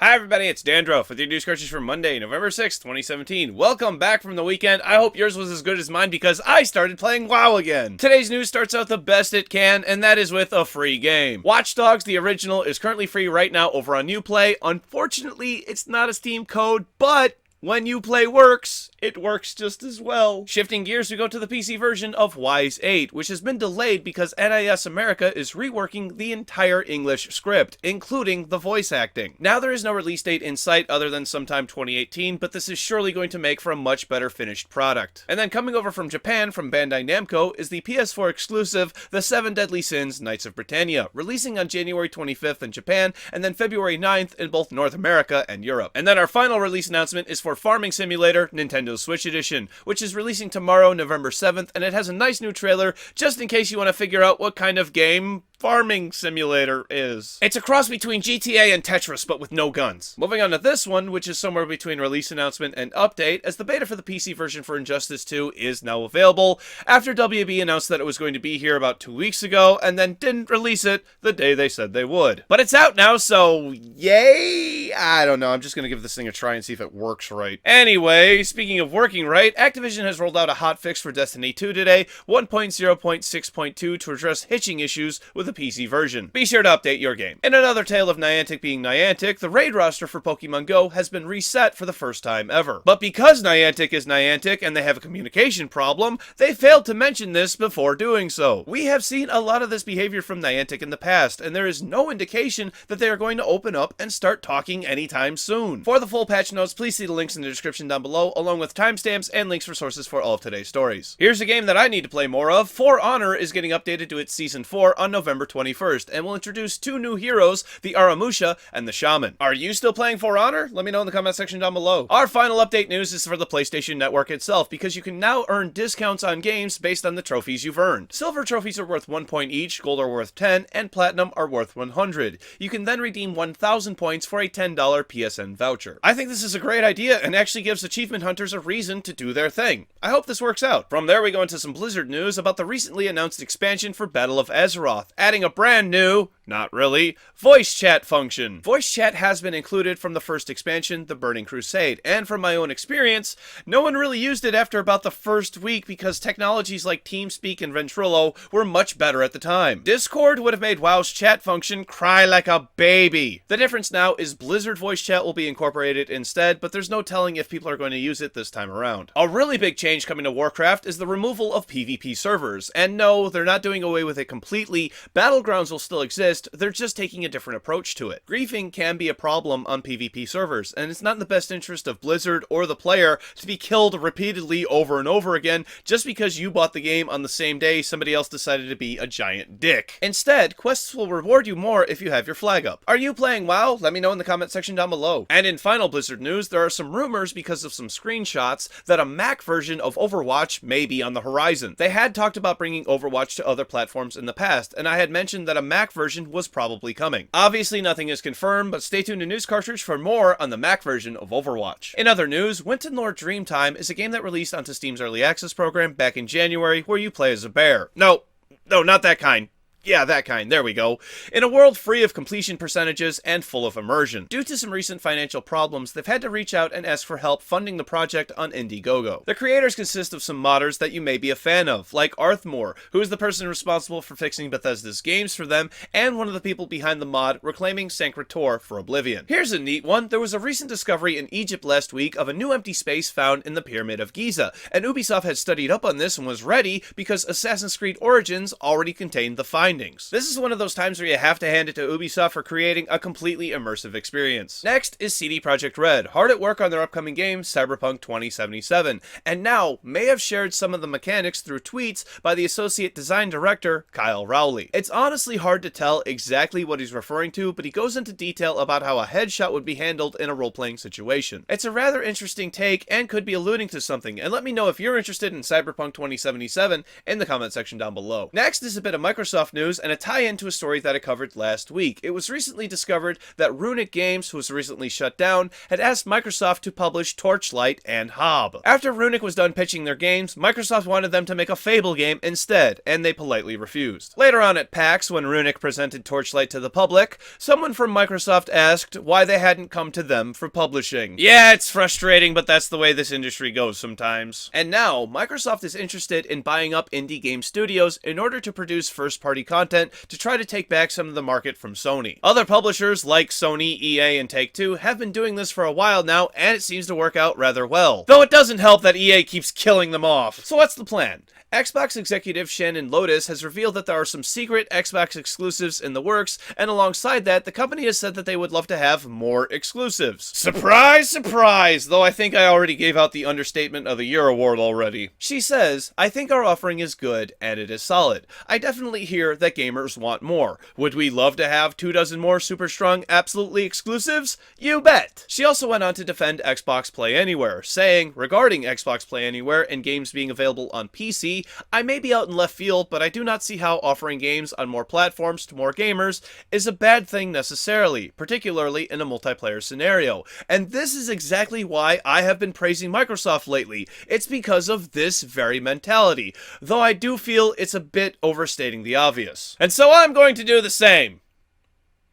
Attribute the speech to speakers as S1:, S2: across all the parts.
S1: Hi everybody, it's Dandruff with your news Cartridge for Monday, November 6th, 2017. Welcome back from the weekend. I hope yours was as good as mine because I started playing WoW again. Today's news starts out the best it can, and that is with a free game. Watchdogs, the original, is currently free right now over on Uplay. Unfortunately, it's not a Steam code, but when Uplay works, it works just as well. Shifting gears, we go to the PC version of VIII, which has been delayed because NIS America is reworking the entire English script, including the voice acting. Now there is no release date in sight other than sometime 2018, but this is surely going to make for a much better finished product. And then coming over from Japan, from Bandai Namco, is the PS4 exclusive The 7 Deadly Sins Knights of Britannia, releasing on January 25th in Japan, and then February 9th in both North America and Europe. And then our final release announcement is for Farming Simulator Nintendo Switch Edition, which is releasing tomorrow, November 7th, and it has a nice new trailer, just in case you want to figure out what kind of game Farming Simulator is. It's a cross between GTA and Tetris, but with no guns. Moving on to this one, which is somewhere between release announcement and update, as the beta for the PC version for Injustice 2 is now available, after WB announced that it was going to be here about 2 weeks ago, and then didn't release it the day they said they would. But it's out now, so yay! I don't know, I'm just gonna give this thing a try and see if it works right. Anyway, speaking of working right, Activision has rolled out a hotfix for Destiny 2 today, 1.0.6.2, to address hitching issues with the PC version. Be sure to update your game. In another tale of Niantic being Niantic, the raid roster for Pokemon Go has been reset for the first time ever. But because Niantic is Niantic and they have a communication problem, they failed to mention this before doing so. We have seen a lot of this behavior from Niantic in the past, and there is no indication that they are going to open up and start talking anytime soon. For the full patch notes, please see the links in the description down below, along with timestamps and links for sources for all of today's stories. Here's a game that I need to play more of. For Honor is getting updated to its Season 4 on November 21st, and will introduce two new heroes, the Aramusha and the Shaman. Are you still playing For Honor? Let me know in the comment section down below. Our final update news is for the PlayStation Network itself, because you can now earn discounts on games based on the trophies you've earned. Silver trophies are worth 1 point each, gold are worth 10, and platinum are worth 100. You can then redeem 1,000 points for a $10 PSN voucher. I think this is a great idea, and actually gives achievement hunters a reason to do their thing. I hope this works out. From there we go into some Blizzard news about the recently announced expansion for Battle of Azeroth, adding a brand new, not really, voice chat function. Voice chat has been included from the first expansion, The Burning Crusade, and from my own experience, no one really used it after about the first week because technologies like TeamSpeak and Ventrilo were much better at the time. Discord would have made WoW's chat function cry like a baby. The difference now is Blizzard voice chat will be incorporated instead, but there's no telling if people are going to use it this time around. A really big change coming to Warcraft is the removal of PvP servers, and no, they're not doing away with it completely. Battlegrounds will still exist, they're just taking a different approach to it. Griefing can be a problem on PvP servers, and it's not in the best interest of Blizzard or the player to be killed repeatedly over and over again just because you bought the game on the same day somebody else decided to be a giant dick. Instead, quests will reward you more if you have your flag up. Are you playing WoW? Let me know in the comment section down below. And in final Blizzard news, there are some rumors because of some screenshots that a Mac version of Overwatch may be on the horizon. They had talked about bringing Overwatch to other platforms in the past, and I had mentioned that a Mac version was probably coming. Obviously nothing is confirmed, but stay tuned to News Cartridge for more on the Mac version of Overwatch. In other news, Winton Lore Dreamtime is a game that released onto Steam's Early Access program back in January where you play as a bear. No, not that kind. Yeah, that kind. There we go. In a world free of completion percentages and full of immersion. Due to some recent financial problems, they've had to reach out and ask for help funding the project on Indiegogo. The creators consist of some modders that you may be a fan of, like Arthmore, who is the person responsible for fixing Bethesda's games for them, and one of the people behind the mod reclaiming Sancretor for Oblivion. Here's a neat one. There was a recent discovery in Egypt last week of a new empty space found in the Pyramid of Giza, and Ubisoft had studied up on this and was ready because Assassin's Creed Origins already contained the findings. This is one of those times where you have to hand it to Ubisoft for creating a completely immersive experience. Next is CD Projekt Red, hard at work on their upcoming game, Cyberpunk 2077, and now may have shared some of the mechanics through tweets by the associate design director, Kyle Rowley. It's honestly hard to tell exactly what he's referring to, but he goes into detail about how a headshot would be handled in a role-playing situation. It's a rather interesting take and could be alluding to something, and let me know if you're interested in Cyberpunk 2077 in the comment section down below. Next is a bit of Microsoft news news and a tie-in to a story that I covered last week. It was recently discovered that Runic Games, who was recently shut down, had asked Microsoft to publish Torchlight and Hob. After Runic was done pitching their games, Microsoft wanted them to make a Fable game instead, and they politely refused. Later on at PAX, when Runic presented Torchlight to the public, someone from Microsoft asked why they hadn't come to them for publishing. Yeah, it's frustrating, but that's the way this industry goes sometimes. And now, Microsoft is interested in buying up indie game studios in order to produce first-party content to try to take back some of the market from Sony. Other publishers like Sony, EA, and Take-Two have been doing this for a while now, and it seems to work out rather well. Though it doesn't help that EA keeps killing them off. So what's the plan? Xbox executive Shannon Lotus has revealed that there are some secret Xbox exclusives in the works, and alongside that, the company has said that they would love to have more exclusives. Surprise, surprise! Though I think I already gave out the Understatement of the Year award already. She says, "I think our offering is good, and it is solid. I definitely hear that gamers want more. Would we love to have 24 more super strong, absolutely exclusives? You bet!" She also went on to defend Xbox Play Anywhere, saying, regarding Xbox Play Anywhere and games being available on PC, "I may be out in left field, but I do not see how offering games on more platforms to more gamers is a bad thing necessarily, particularly in a multiplayer scenario. And this is exactly why I have been praising Microsoft lately. It's because of this very mentality, though I do feel it's a bit overstating the obvious. And so I'm going to do the same.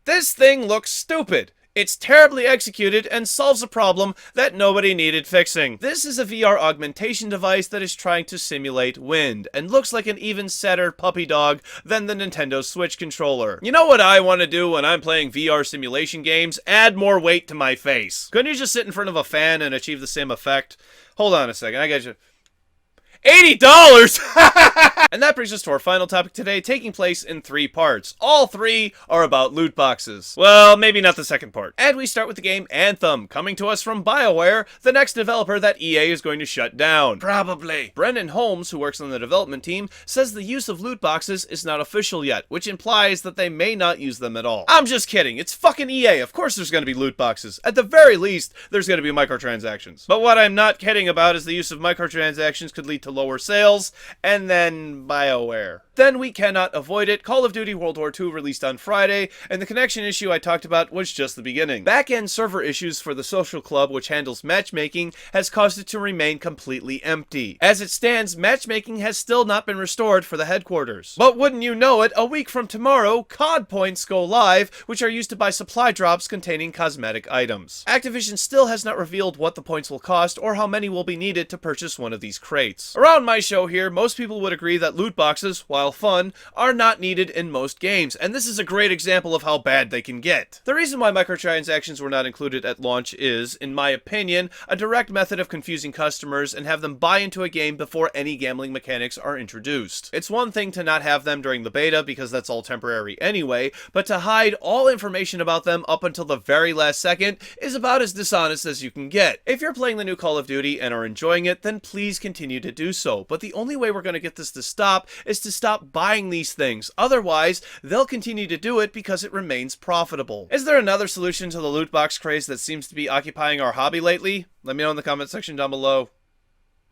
S1: This thing looks stupid. It's terribly executed and solves a problem that nobody needed fixing. This is a VR augmentation device that is trying to simulate wind, and looks like an even sadder puppy dog than the Nintendo Switch controller. You know what I want to do when I'm playing VR simulation games? Add more weight to my face. Couldn't you just sit in front of a fan and achieve the same effect? Hold on a second, I got you. $80! And that brings us to our final topic today, taking place in 3 parts. All 3 are about loot boxes. Well, maybe not the second part. And we start with the game Anthem, coming to us from Bioware, the next developer that EA is going to shut down. Probably. Brendan Holmes, who works on the development team, says the use of loot boxes is not official yet, which implies that they may not use them at all. I'm just kidding. It's fucking EA. Of course there's going to be loot boxes. At the very least, there's going to be microtransactions. But what I'm not kidding about is the use of microtransactions could lead to lower sales, and then Bioware. Then we cannot avoid it. Call of Duty World War II released on Friday, and the connection issue I talked about was just the beginning. Back-end server issues for the social club, which handles matchmaking, has caused it to remain completely empty. As it stands, matchmaking has still not been restored for the headquarters. But wouldn't you know it, a week from tomorrow, COD points go live, which are used to buy supply drops containing cosmetic items. Activision still has not revealed what the points will cost or how many will be needed to purchase one of these crates. Around my show here, most people would agree that loot boxes, while fun, are not needed in most games, and this is a great example of how bad they can get. The reason why microtransactions were not included at launch is, in my opinion, a direct method of confusing customers and have them buy into a game before any gambling mechanics are introduced. It's one thing to not have them during the beta, because that's all temporary anyway, but to hide all information about them up until the very last second is about as dishonest as you can get. If you're playing the new Call of Duty and are enjoying it, then please continue to do so, but the only way we're going to get this to stop is to stop buying these things. Otherwise, they'll continue to do it because it remains profitable. Is there another solution to the loot box craze that seems to be occupying our hobby lately? Let me know in the comment section down below.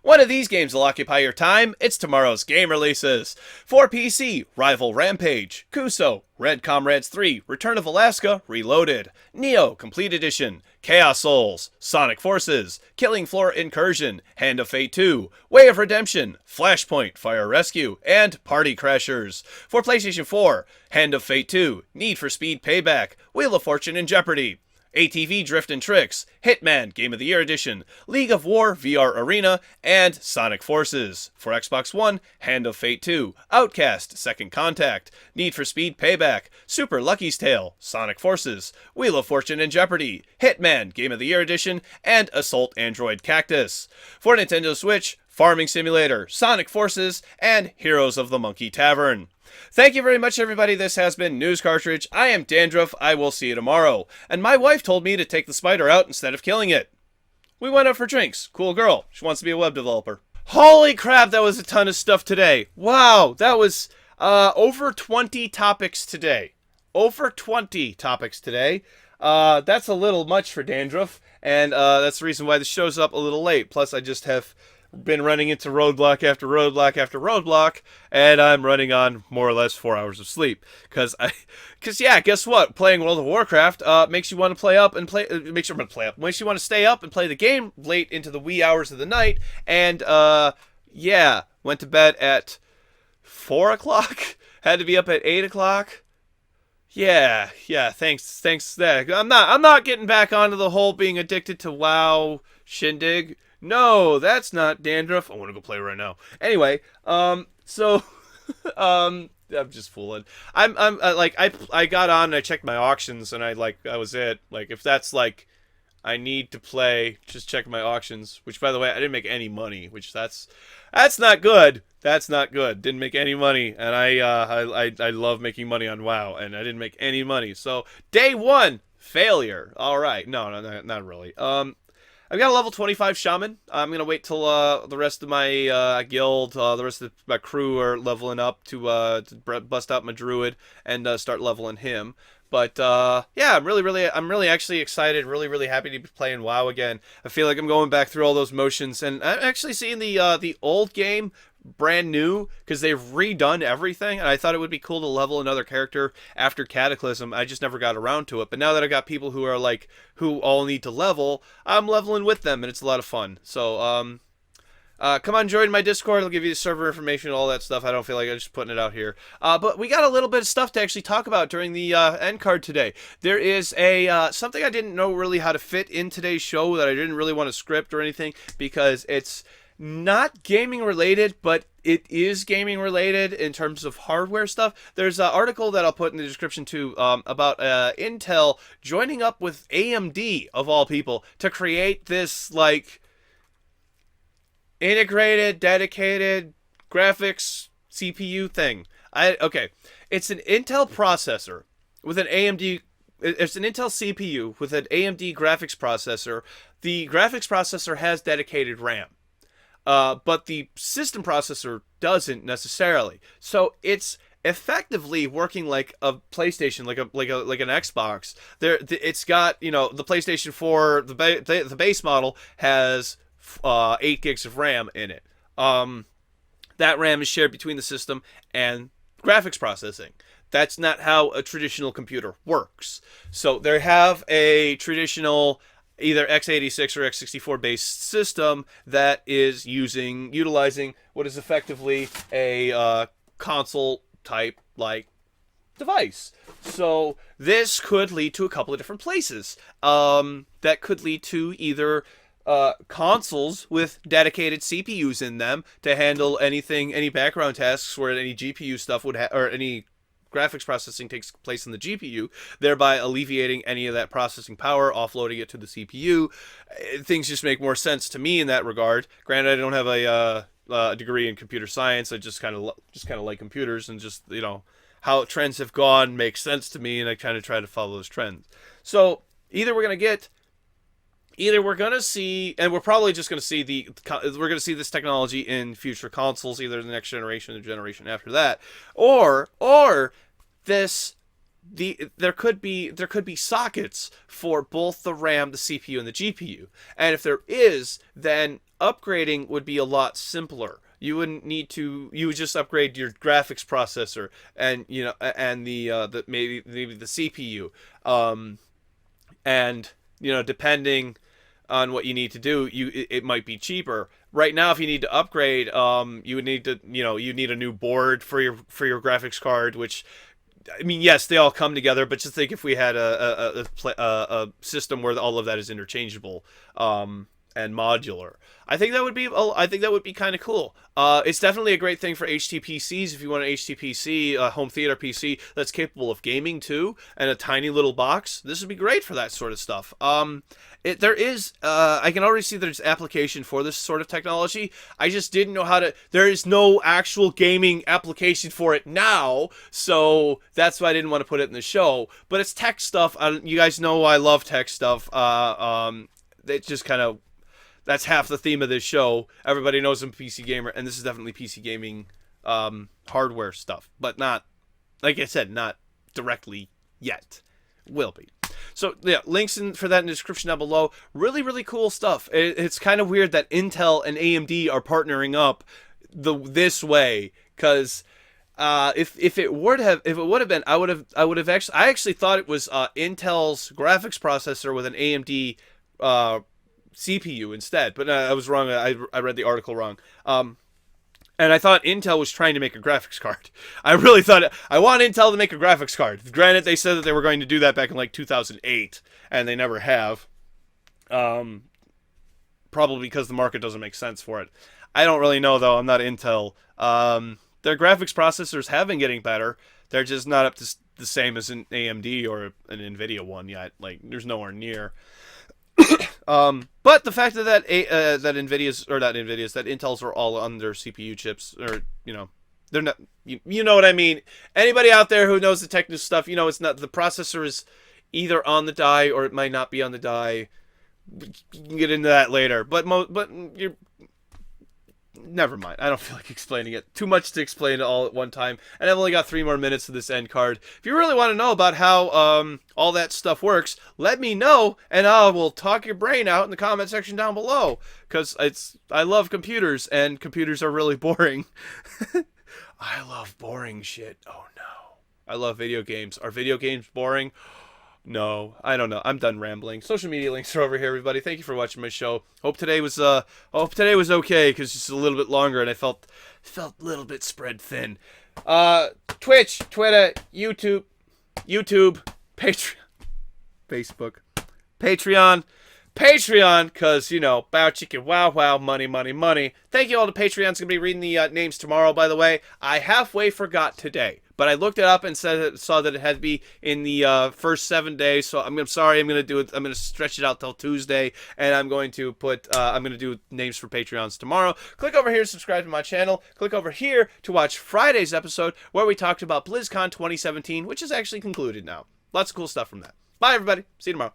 S1: One of these games will occupy your time. It's tomorrow's game releases. For PC, Rival Rampage, Kuso, Red Comrades 3, Return of Alaska, Reloaded, Neo, Complete Edition, Chaos Souls, Sonic Forces, Killing Floor Incursion, Hand of Fate 2, Way of Redemption, Flashpoint, Fire Rescue, and Party Crashers. For PlayStation 4, Hand of Fate 2, Need for Speed Payback, Wheel of Fortune and Jeopardy! ATV Drift and Tricks, Hitman Game of the Year Edition, League of War VR Arena, and Sonic Forces. For Xbox One, Hand of Fate 2, Outcast, Second Contact, Need for Speed Payback, Super Lucky's Tale, Sonic Forces, Wheel of Fortune and Jeopardy, Hitman Game of the Year Edition, and Assault Android Cactus. For Nintendo Switch, Farming Simulator, Sonic Forces, and Heroes of the Monkey Tavern. Thank you very much, everybody. This has been News Cartridge. I am Dandruff. I will see you tomorrow. And my wife told me to take the spider out instead of killing it. We went out for drinks. Cool girl. She wants to be a web developer. Holy crap, that was a ton of stuff today. Wow, that was over 20 topics today. Over 20 topics today. That's a little much for Dandruff. And that's the reason why this show's up a little late. Plus, I just have been running into roadblock after roadblock after roadblock, and I'm running on more or less 4 hours of sleep. Cause yeah, guess what? Playing World of Warcraft makes you want to play up and play. Makes you want to play up. Makes you want to stay up and play the game late into the wee hours of the night. And yeah, went to bed at 4 o'clock. Had to be up at 8 o'clock. Yeah. Thanks. I'm not getting back onto the whole being addicted to WoW shindig. No, that's not dandruff. I want to go play right now. Anyway, so, I'm just fooling. I got on and I checked my auctions and I was it. Like, if that's like, I need to play, just check my auctions, which by the way, I didn't make any money, which that's not good. That's not good. Didn't make any money. And I love making money on WoW and I didn't make any money. So day one, failure. All right. No, not really. I've got a level 25 shaman. I'm going to wait till the rest of my guild, the rest of my crew are leveling up to bust out my druid and start leveling him. But yeah, I'm really actually excited, really happy to be playing WoW again. I feel like I'm going back through all those motions, and I'm actually seeing the old game brand new because they've redone everything, and I thought it would be cool to level another character after Cataclysm. I just never got around to it, but now that I got people who are who all need to level, I'm leveling with them, and it's a lot of fun. So come on, join my Discord. I'll give you the server information and all that stuff. I don't feel like I'm just putting it out here. But we got a little bit of stuff to actually talk about during the end card today. There is something I didn't know really how to fit in today's show that I didn't really want to script or anything because it's not gaming related, but it is gaming related in terms of hardware stuff. There's an article that I'll put in the description too about Intel joining up with AMD, of all people, to create this integrated, dedicated graphics CPU thing. Okay, it's an Intel processor with an AMD. It's an Intel CPU with an AMD graphics processor. The graphics processor has dedicated RAM. But the system processor doesn't necessarily. So it's effectively working like a PlayStation, like an Xbox. It's got, the PlayStation 4, the base model has 8 gigs of RAM in it. That RAM is shared between the system and graphics processing. That's not how a traditional computer works. So they have a traditional either x86 or x64 based system that is utilizing what is effectively a console type device. So this could lead to a couple of different places. That could lead to either consoles with dedicated CPUs in them to handle any background tasks where any GPU stuff or any graphics processing takes place in the GPU, thereby alleviating any of that processing power, offloading it to the CPU. Things just make more sense to me in that regard. Granted, I don't have a degree in computer science. I just kind of like computers, and just how trends have gone makes sense to me, and I kind of try to follow those trends. So either we're going to see, and we're probably just going to see we're going to see this technology in future consoles, either the next generation or the generation after that, or there could be sockets for both the RAM, the CPU, and the GPU. And if there is, then upgrading would be a lot simpler. You wouldn't need to. You would just upgrade your graphics processor and the maybe the CPU, and depending on what you need to do, it might be cheaper. Right now, if you need to upgrade, you would need to you need a new board for your graphics card, which, I mean, yes, they all come together, but just think if we had a system where all of that is interchangeable and modular. I think that would be kind of cool. It's definitely a great thing for HTPCs if you want an HTPC, a home theater PC that's capable of gaming too, and a tiny little box. This would be great for that sort of stuff. I can already see there's application for this sort of technology. I just didn't know how to. There is no actual gaming application for it now, so that's why I didn't want to put it in the show. But it's tech stuff. You guys know I love tech stuff. It's just kind of. That's half the theme of this show. Everybody knows I'm a PC gamer, and this is definitely PC gaming hardware stuff. But not, like I said, not directly yet. Will be. So yeah, links for that in the description down below. Really, really cool stuff. It's kind of weird that Intel and AMD are partnering up this way, because if it would have been, I would have actually thought it was Intel's graphics processor with an AMD CPU instead, but I was wrong. I read the article wrong. And I thought Intel was trying to make a graphics card. I really thought I want Intel to make a graphics card. Granted, they said that they were going to do that back in like 2008, and they never have. Probably because the market doesn't make sense for it. I don't really know, though. I'm not Intel. Their graphics processors have been getting better. They're just not up to the same as an AMD or an NVIDIA one yet. Like, there's nowhere near. But the fact that that Intel's are all on their CPU chips, or they're not. You know what I mean? Anybody out there who knows the technical stuff, it's not, the processor is either on the die or it might not be on the die. You can get into that later, but you're. Never mind. I don't feel like explaining it. Too much to explain all at one time. And I've only got 3 more minutes of this end card. If you really want to know about how all that stuff works, let me know, and I will talk your brain out in the comment section down below. Because I love computers, and computers are really boring. I love boring shit. Oh no. I love video games. Are video games boring? No, I don't know. I'm done rambling. Social media links are over here, everybody. Thank you for watching my show. Hope today was okay, because it's a little bit longer and I felt a little bit spread thin. Twitch, Twitter, YouTube, Patreon, Facebook, Patreon, because, bow chicken, wow, money. Thank you all to Patreons. Going to be reading the names tomorrow, by the way. I halfway forgot today, but I looked it up and saw that it had to be in the first 7 days, so I'm sorry, I'm going to do it. I'm going to stretch it out till Tuesday, and I'm going to do names for Patreons tomorrow. Click over here to subscribe to my channel. Click over here to watch Friday's episode, where we talked about BlizzCon 2017, which is actually concluded now. Lots of cool stuff from that. Bye, everybody. See you tomorrow.